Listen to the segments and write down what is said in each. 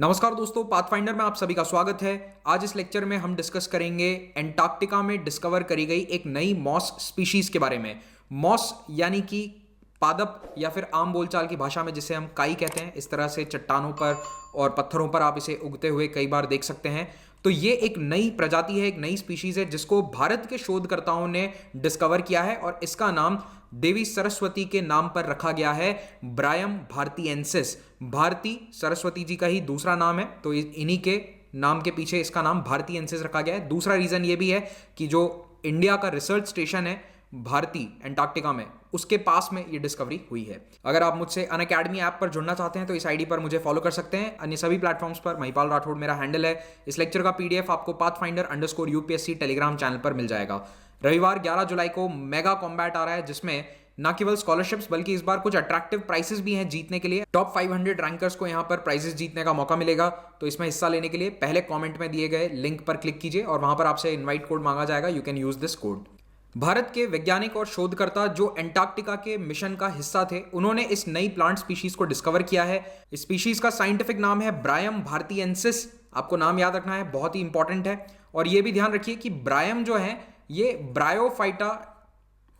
नमस्कार दोस्तों, पाथफाइंडर में आप सभी का स्वागत है। आज इस लेक्चर में हम डिस्कस करेंगे एंटार्क्टिका में डिस्कवर करी गई एक नई मॉस स्पीशीज के बारे में। मॉस यानी कि पादप या फिर आम बोलचाल की भाषा में जिसे हम काई कहते हैं। इस तरह से चट्टानों पर और पत्थरों पर आप इसे उगते हुए कई बार देख सकते हैं। तो ये एक नई प्रजाति है, एक नई स्पीशीज है जिसको भारत के शोधकर्ताओं ने डिस्कवर किया है और इसका नाम देवी सरस्वती के नाम पर रखा गया है, ब्रायम भारतीएंसिस। भारती सरस्वती जी का ही दूसरा नाम है, तो इन्हीं के नाम के पीछे इसका नाम भारतीएंसिस रखा गया है। दूसरा रीजन ये भी है कि जो इंडिया का रिसर्च स्टेशन है भारती एंटार्क्टिका में, उसके पास में ये डिस्कवरी हुई है। अगर आप मुझसे अनअकैडमी ऐप पर जुड़ना चाहते हैं तो इस आईडी पर मुझे फॉलो कर सकते हैं। अन्य सभी प्लेटफॉर्म्स पर महिपाल राठौड़ मेरा हैंडल है। इस लेक्चर का पीडीएफ आपको pathfinder_UPSC टेलीग्राम चैनल पर मिल जाएगा। रविवार 11 जुलाई को मेगा कॉम्बैट आ रहा है जिसमें न केवल स्कॉलरशिप्स बल्कि इस बार कुछ अट्रैक्टिव प्राइसेस भी हैं जीतने के लिए। टॉप 500 रैंकर्स को यहां पर प्राइजेस जीतने का मौका मिलेगा। तो इसमें हिस्सा लेने के लिए पहले कमेंट में दिए गए लिंक पर क्लिक कीजिए और वहां पर आपसे इनवाइट कोड मांगा जाएगा। You can use this code. Bharat के वैज्ञानिक और शोधकर्ता जो एंटार्क्टिका के मिशन का हिस्सा थे, उन्होंने इस नई प्लांट स्पीशीज को डिस्कवर किया है। इस स्पीशीज का साइंटिफिक नाम है ब्रायम भारतीएंसिस। आपको नाम याद रखना है, बहुत ही इंपॉर्टेंट है। और यह भी ध्यान रखिए कि ब्रायम जो है ये ब्रायोफाइटा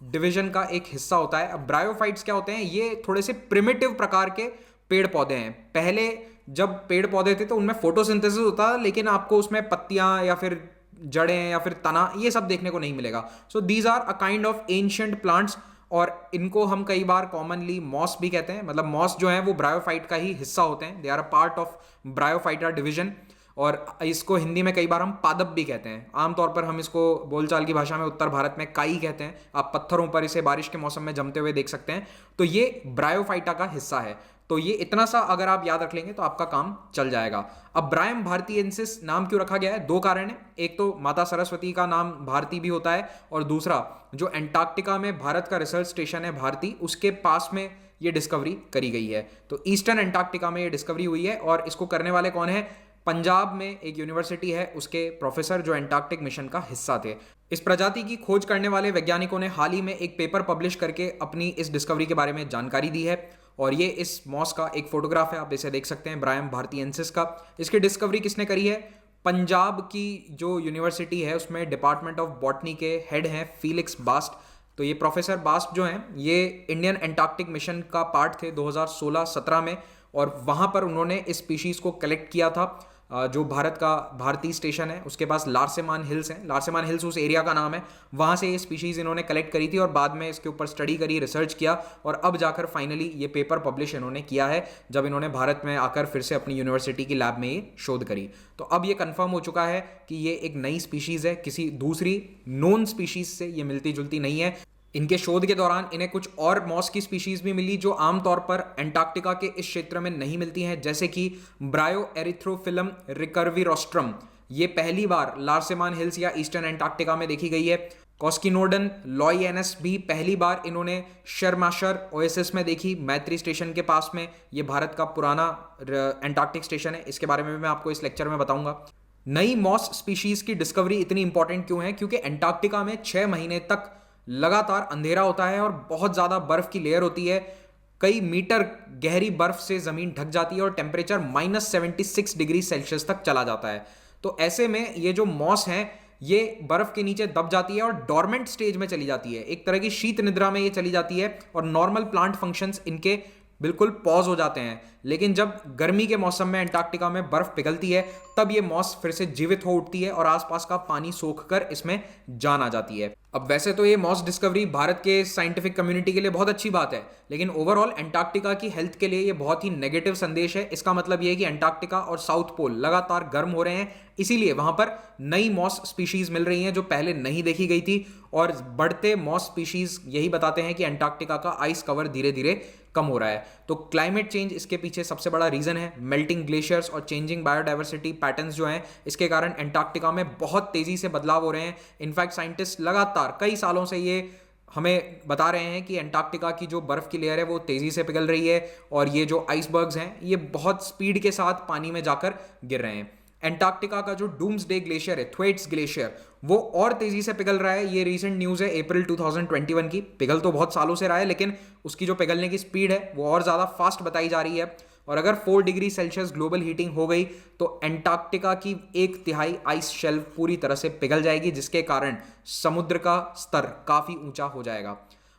डिवीजन का एक हिस्सा होता है। अब ब्रायोफाइट्स क्या होते हैं? ये थोड़े से प्रिमिटिव प्रकार के पेड़ पौधे हैं। पहले जब पेड़ पौधे थे तो उनमें फोटोसिंथेसिस होता है, लेकिन आपको उसमें पत्तियां या फिर जड़ें या फिर तना ये सब देखने को नहीं मिलेगा। So these are a kind of ancient plants और इनको हम कई बार कॉमनली मॉस भी कहते हैं। मतलब मॉस जो है वो ब्रायोफाइट का ही हिस्सा होते हैं। They are a part of bryophyta division. और इसको हिंदी में कई बार हम पादप भी कहते हैं। आमतौर पर हम इसको बोलचाल की भाषा में उत्तर भारत में काई कहते हैं। आप पत्थरों पर इसे बारिश के मौसम में जमते हुए देख सकते हैं। तो ये ब्रायोफाइटा का हिस्सा है। तो ये इतना सा अगर आप याद रख लेंगे तो आपका काम चल जाएगा। अब ब्रायम भारतीएंसिस नाम क्यों रखा गया है? दो कारण है। एक तो माता सरस्वती का नाम भारती भी होता है, और दूसरा जो एंटार्क्टिका में भारत का रिसर्च स्टेशन है भारती, उसके पास में ये डिस्कवरी करी गई है। तो ईस्टर्न एंटार्क्टिका में ये डिस्कवरी हुई है और इसको करने वाले कौन है? पंजाब में एक यूनिवर्सिटी है, उसके प्रोफेसर जो एंटार्क्टिक मिशन का हिस्सा थे। इस प्रजाति की खोज करने वाले वैज्ञानिकों ने हाल ही में एक पेपर पब्लिश करके अपनी इस डिस्कवरी के बारे में जानकारी दी है। और ये इस मॉस का एक फोटोग्राफ है, आप इसे देख सकते हैं, ब्रायम भारतीएंसिस का। इसकी डिस्कवरी किसने करी है? पंजाब की जो यूनिवर्सिटी है उसमें डिपार्टमेंट ऑफ बॉटनी के हेड हैं फेलिक्स बास्ट। तो ये प्रोफेसर बास्ट जो हैं ये इंडियन एंटार्क्टिक मिशन का पार्ट थे 2016-17 में, और वहाँ पर उन्होंने इस स्पीशीज़ को कलेक्ट किया था। जो भारत का भारती स्टेशन है उसके पास लार्सेमान हिल्स हैं। लार्सेमान हिल्स उस एरिया का नाम है। वहाँ से ये स्पीशीज़ इन्होंने कलेक्ट करी थी और बाद में इसके ऊपर स्टडी करी, रिसर्च किया, और अब जाकर फाइनली ये पेपर पब्लिश इन्होंने किया है जब इन्होंने भारत में आकर फिर से अपनी यूनिवर्सिटी की लैब में ये शोध करी। तो अब ये कंफर्म हो चुका है कि ये एक नई स्पीशीज़ है, किसी दूसरी नोन स्पीशीज़ से ये मिलती जुलती नहीं है। इनके शोध के दौरान इन्हें कुछ और मॉस की स्पीशीज भी मिली जो आमतौर पर एंटार्क्टिका के इस क्षेत्र में नहीं मिलती हैं, जैसे कि ब्रायो एरिथ्रोफिलम रिकर्विरोस्ट्रम। ये पहली बार लार्सेमान हिल्स या ईस्टर्न एंटार्क्टिका में देखी गई है। कॉस्किनोडन लॉयएनस भी पहली बार इन्होंने शर्माशर ओएसिस में देखी, मैत्री स्टेशन के पास में। ये भारत का पुराना एंटार्क्टिक स्टेशन है। इसके बारे में मैं आपको इस लेक्चर में बताऊंगा। नई मॉस स्पीशीज की डिस्कवरी इतनी इंपॉर्टेंट क्यों है? क्योंकि एंटार्क्टिका में 6 महीने तक लगातार अंधेरा होता है और बहुत ज़्यादा बर्फ की लेयर होती है। कई मीटर गहरी बर्फ से ज़मीन ढक जाती है और टेम्परेचर -76 डिग्री सेल्सियस तक चला जाता है। तो ऐसे में ये जो मॉस हैं ये बर्फ के नीचे दब जाती है और डॉर्मेंट स्टेज में चली जाती है। एक तरह की शीत निद्रा में ये चली जाती है और नॉर्मल प्लांट फंक्शंस इनके बिल्कुल पॉज हो जाते हैं। लेकिन जब गर्मी के मौसम में एंटार्क्टिका में बर्फ पिघलती है तब ये मॉस फिर से जीवित हो उठती है और आसपास का पानी सोख कर इसमें जान आ जाती है। अब वैसे तो ये मॉस डिस्कवरी भारत के साइंटिफिक कम्युनिटी के लिए बहुत अच्छी बात है, लेकिन ओवरऑल एंटार्क्टिका की हेल्थ के लिए ये बहुत ही नेगेटिव संदेश है। इसका मतलब ये है कि एंटार्क्टिका और साउथ पोल लगातार गर्म हो रहे हैं, इसीलिए वहां पर नई मॉस स्पीशीज मिल रही हैं जो पहले नहीं देखी गई थी। और बढ़ते मॉस स्पीशीज यही बताते हैं कि एंटार्क्टिका का आइस कवर धीरे धीरे कम हो रहा है। तो क्लाइमेट चेंज इसके पीछे सबसे बड़ा रीजन है। मेल्टिंग ग्लेशियर्स और चेंजिंग बायोडाइवर्सिटी पैटर्न्स जो हैं इसके कारण एंटार्क्टिका में बहुत तेजी से बदलाव हो रहे हैं। इनफैक्ट साइंटिस्ट लगातार कई सालों से ये हमें बता रहे हैं कि एंटार्क्टिका की जो बर्फ की लेयर है वो तेजी से पिघल रही है और ये जो आइसबर्ग्स हैं ये बहुत स्पीड के साथ पानी में जाकर गिर रहे हैं। एंटार्क्टिका का जो डूम्सडे ग्लेशियर है, थ्वेट्स ग्लेशियर, वो और तेजी से पिघल रहा है। ये रीसेंट न्यूज़ है अप्रैल 2021 की। पिघल तो बहुत सालों से रहा है लेकिन उसकी जो पिघलने की स्पीड है वो और ज़्यादा फास्ट बताई जा रही है। और अगर 4 डिग्री सेल्सियस ग्लोबल हीटिंग हो गई तो एंटार्क्टिका की 1/3 आइस शेल्फ पूरी तरह से पिघल जाएगी, जिसके कारण समुद्र का स्तर काफी ऊंचा हो जाएगा।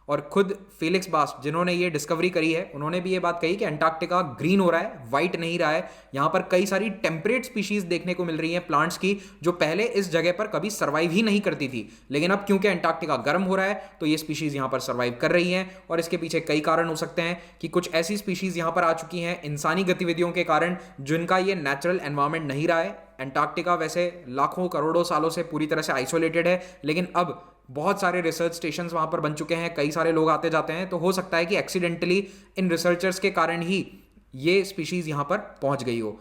और खुद फेलिक्स बास्ट जिन्होंने ये डिस्कवरी करी है, उन्होंने भी ये बात कही कि एंटार्क्टिका ग्रीन हो रहा है, व्हाइट नहीं रहा है। यहाँ पर कई सारी टेम्परेट स्पीशीज देखने को मिल रही हैं प्लांट्स की, जो पहले इस जगह पर कभी सर्वाइव ही नहीं करती थी, लेकिन अब क्योंकि एंटार्क्टिका गर्म हो रहा है तो ये स्पीशीज यहाँ पर सर्वाइव कर रही हैं। और इसके पीछे कई कारण हो सकते हैं कि कुछ ऐसी स्पीशीज यहाँ पर आ चुकी हैं इंसानी गतिविधियों के कारण, जिनका ये नेचुरल एनवायरमेंट नहीं रहा है। एंटार्क्टिका वैसे लाखों करोड़ों सालों से पूरी तरह से आइसोलेटेड है, लेकिन अब बहुत सारे रिसर्च स्टेशन वहां पर बन चुके हैं, कई सारे लोग आते जाते हैं, तो हो सकता है कि एक्सीडेंटली इन रिसर्चर्स के कारण ही ये स्पीशीज यहां पर पहुंच गई हो।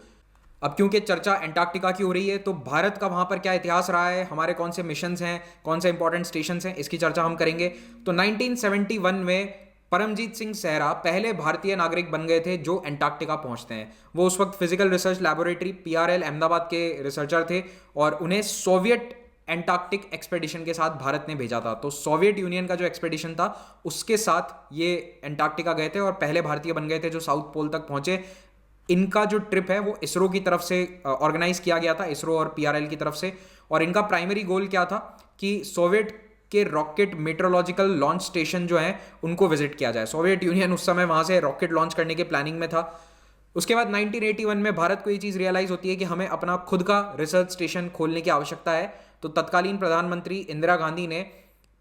अब क्योंकि चर्चा एंटार्क्टिका की हो रही है, तो भारत का वहां पर क्या इतिहास रहा है, हमारे कौन से मिशंस हैं, कौन से इंपॉर्टेंट स्टेशन हैं, इसकी चर्चा हम करेंगे। तो 1971 में परमजीत सिंह सहरा पहले भारतीय नागरिक बन गए थे जो एंटार्क्टिका पहुंचते हैं। वो उस वक्त physical research laboratory PRL Ahmedabad के रिसर्चर थे और उन्हें सोवियत एंटार्क्टिक एक्सपेडिशन के साथ भारत ने भेजा था। तो सोवियत यूनियन का जो एक्सपेडिशन था उसके साथ ये एंटार्क्टिका गए थे और पहले भारतीय बन गए थे जो साउथ पोल तक पहुंचे। इनका जो ट्रिप है वो इसरो की तरफ से ऑर्गेनाइज किया गया था, इसरो और PRL की तरफ से। और इनका प्राइमरी गोल क्या था कि सोवियत के रॉकेट मेट्रोलॉजिकल लॉन्च स्टेशन जो है उनको विजिट किया जाए। सोवियत यूनियन उस समय वहां से रॉकेट लॉन्च करने के प्लानिंग में था। उसके बाद 1981 में भारत को ये चीज़ रियलाइज होती है कि हमें अपना खुद का रिसर्च स्टेशन खोलने की आवश्यकता है। तो तत्कालीन प्रधानमंत्री इंदिरा गांधी ने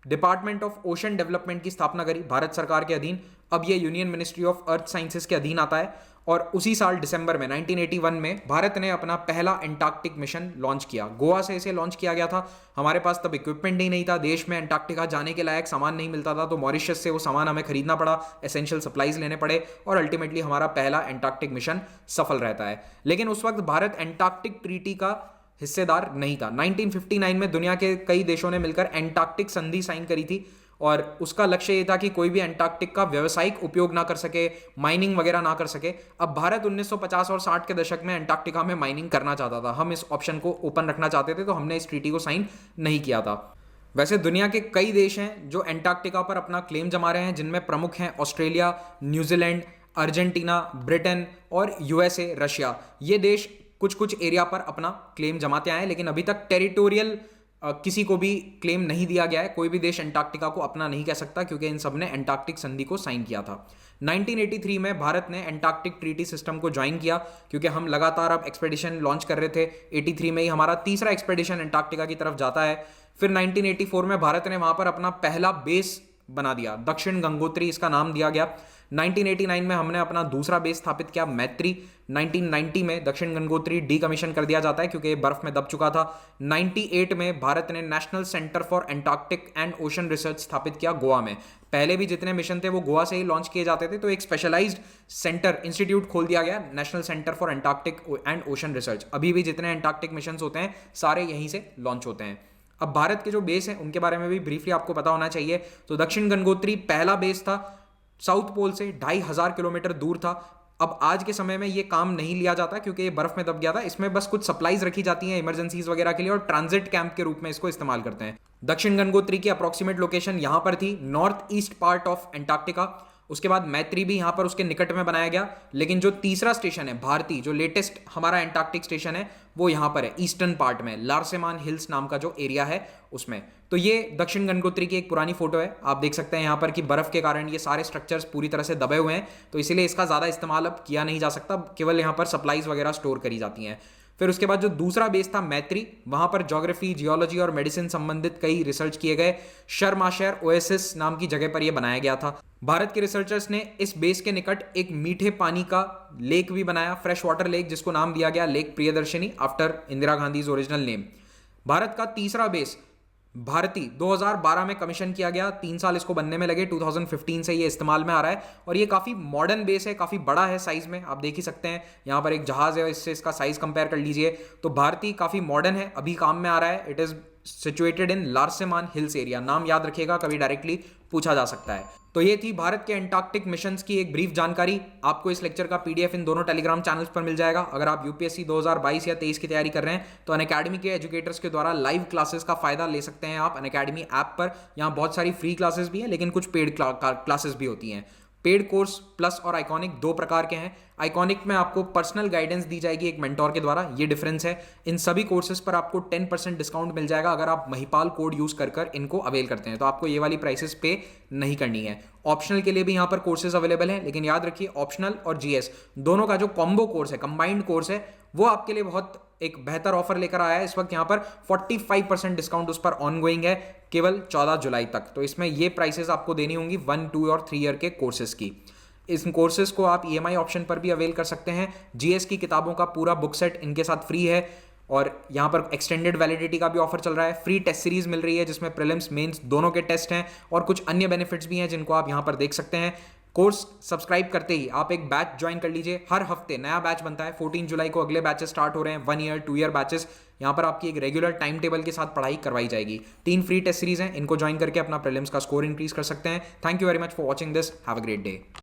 डिपार्टमेंट ऑफ ओशन डेवलपमेंट की स्थापना करी भारत सरकार के अधीन। अब ये union ministry of earth sciences के अधीन आता है। और उसी साल दिसंबर में 1981 में भारत ने अपना पहला एंटार्क्टिक मिशन लॉन्च किया। गोवा से इसे लॉन्च किया गया था। हमारे पास तब इक्विपमेंट ही नहीं था, देश में एंटार्क्टिका जाने के लायक सामान नहीं मिलता था, तो मॉरिशस से वो सामान हमें खरीदना पड़ा, एसेंशियल सप्लाईज लेने पड़े और अल्टीमेटली हमारा पहला एंटार्क्टिक मिशन सफल रहता है। लेकिन उस वक्त भारत एंटार्क्टिक ट्रीटी का हिस्सेदार नहीं था। 1959 में दुनिया के कई देशों ने मिलकर एंटार्क्टिक संधि साइन करी थी और उसका लक्ष्य ये था कि कोई भी एंटार्क्टिक का व्यावसायिक उपयोग ना कर सके, माइनिंग वगैरह ना कर सके। अब भारत 1950 और 60 के दशक में एंटार्क्टिका में माइनिंग करना चाहता था। हम इस ऑप्शन को ओपन रखना चाहते थे, तो हमने इस ट्रीटी को साइन नहीं किया था। वैसे दुनिया के कई देश हैं जो एंटार्क्टिका पर अपना क्लेम जमा रहे हैं, जिनमें प्रमुख हैं ऑस्ट्रेलिया, न्यूजीलैंड, अर्जेंटीना, ब्रिटेन और USA, रशिया। ये देश कुछ कुछ एरिया पर अपना क्लेम जमाते आए हैं, लेकिन अभी तक टेरिटोरियल किसी को भी क्लेम नहीं दिया गया है। कोई भी देश एंटार्क्टिका को अपना नहीं कह सकता क्योंकि इन सब ने एंटार्क्टिक संधि को साइन किया था। 1983 में भारत ने एंटार्क्टिक ट्रीटी सिस्टम को ज्वाइन किया क्योंकि हम लगातार अब एक्सपेडिशन लॉन्च कर रहे थे। 83 में ही हमारा तीसरा एक्सपेडिशन एंटार्क्टिका की तरफ जाता है। फिर 1984 में भारत ने वहां पर अपना पहला बेस बना दिया, दक्षिण गंगोत्री इसका नाम दिया गया। 1989 में हमने अपना दूसरा बेस स्थापित किया, मैत्री। 1990 में दक्षिण गंगोत्री डीकमीशन कर दिया जाता है क्योंकि ये बर्फ में दब चुका था। 98 में भारत ने national centre for Antarctic and ocean research स्थापित किया गोवा में। पहले भी जितने मिशन थे वो गोवा से ही लॉन्च किए जाते थे, तो एक स्पेशलाइज्ड सेंटर इंस्टीट्यूट खोल दिया गया, national centre for Antarctic and ocean research. अभी भी जितने एंटार्क्टिक मिशन होते हैं सारे यहीं से लॉन्च होते हैं। अब भारत के जो बेस हैं उनके बारे में भी ब्रीफली आपको पता होना चाहिए। तो दक्षिण गंगोत्री पहला बेस था, साउथ पोल से 2500 किलोमीटर दूर था। अब आज के समय में ये काम नहीं लिया जाता क्योंकि ये बर्फ में दब गया था। इसमें बस कुछ सप्लाईज रखी जाती हैं इमरजेंसीज वगैरह के लिए और ट्रांजिट कैंप के रूप में इसको इस्तेमाल करते हैं। दक्षिण गंगोत्री की अप्रोक्सीमेट लोकेशन यहां पर थी, north east part of Antarctica. उसके बाद मैत्री भी यहां पर उसके निकट में बनाया गया, लेकिन जो तीसरा स्टेशन है भारती, जो लेटेस्ट हमारा एंटार्क्टिक स्टेशन है, वो यहां पर है ईस्टर्न पार्ट में, लार्सेमान हिल्स नाम का जो एरिया है उसमें। तो ये दक्षिण गंगोत्री की एक पुरानी फोटो है, आप देख सकते हैं यहां पर कि बर्फ के कारण ये सारे स्ट्रक्चर्स पूरी तरह से दबे हुए हैं, तो इसीलिए इसका ज्यादा इस्तेमाल अब किया नहीं जा सकता, केवल यहां पर सप्लाईज वगैरह स्टोर करी जाती हैं। फिर उसके बाद जो दूसरा बेस था मैत्री, वहां पर ज्योग्राफी, जियोलॉजी और मेडिसिन संबंधित कई रिसर्च किए गए। शर्माशर ओएसिस नाम की जगह पर यह बनाया गया था। भारत के रिसर्चर्स ने इस बेस के निकट एक मीठे पानी का लेक भी बनाया, फ्रेश वाटर लेक, जिसको नाम दिया गया lake Priyadarshini after Indira Gandhi original name. Bharat का तीसरा बेस भारती 2012 में कमीशन किया गया, 3 साल इसको बनने में लगे, 2015 से ये इस्तेमाल में आ रहा है और ये काफ़ी मॉडर्न बेस है, काफ़ी बड़ा है साइज में, आप देख ही सकते हैं यहाँ पर एक जहाज है, इससे इसका साइज कंपेयर कर लीजिए। तो भारती काफ़ी मॉडर्न है, अभी काम में आ रहा है। It is situated in Larsemann Hills area, नाम याद रखिएगा, कभी डायरेक्टली पूछा जा सकता है। तो ये थी भारत के एंटार्क्टिक मिशंस की एक ब्रीफ जानकारी। आपको इस लेक्चर का PDF इन दोनों टेलीग्राम चैनल्स पर मिल जाएगा। अगर आप UPSC 2022 या 23 की तैयारी कर रहे हैं तो अनअकैडमी के एजुकेटर्स के द्वारा लाइव क्लासेस का फायदा ले सकते हैं आप अनअकैडमी ऐप पर। यहाँ बहुत सारी फ्री क्लासेस भी हैं, लेकिन कुछ पेड क्लासेस भी होती हैं। पेड कोर्स प्लस और आइकॉनिक दो प्रकार के हैं। आइकॉनिक में आपको पर्सनल गाइडेंस दी जाएगी एक मेंटोर के द्वारा, ये डिफरेंस है। इन सभी कोर्सेज पर आपको 10% डिस्काउंट मिल जाएगा अगर आप महिपाल कोड यूज कर इनको अवेल करते हैं, तो आपको ये वाली प्राइसेस पे नहीं करनी है। ऑप्शनल के लिए भी यहाँ पर कोर्सेज अवेलेबल हैं, लेकिन याद रखिए ऑप्शनल और जीएस दोनों का जो कॉम्बो कोर्स है, कंबाइंड कोर्स है, वो आपके लिए बहुत एक बेहतर ऑफर लेकर आया है। इस वक्त यहाँ पर 45% डिस्काउंट उस पर ऑनगोइंग है केवल 14 जुलाई तक। तो इसमें ये प्राइसेस आपको देनी होंगी 1, 2 और 3 ईयर के कोर्सेज की। इस कोर्सेज को आप ईएमआई ऑप्शन पर भी अवेल कर सकते हैं। जीएस की किताबों का पूरा बुक सेट इनके साथ फ्री है और यहाँ पर एक्सटेंडेड वैलिडिटी का भी ऑफर चल रहा है। फ्री टेस्ट सीरीज मिल रही है जिसमें प्रीलिम्स मेंस दोनों के टेस्ट हैं और कुछ अन्य बेनिफिट्स भी हैं जिनको आप यहाँ पर देख सकते हैं। कोर्स सब्सक्राइब करते ही आप एक बैच ज्वाइन कर लीजिए। हर हफ्ते नया बैच बनता है। 14 जुलाई को अगले बैचेस स्टार्ट हो रहे हैं, 1 ईयर 2 ईयर बैचेस। यहाँ पर आपकी एक रेगुलर टाइम टेबल के साथ पढ़ाई करवाई जाएगी। 3 फ्री टेस्ट सीरीज हैं, इनको ज्वाइन करके अपना प्रीलिम्स का स्कोर इंक्रीज कर सकते हैं। Thank you very much for watching this. Have a great day.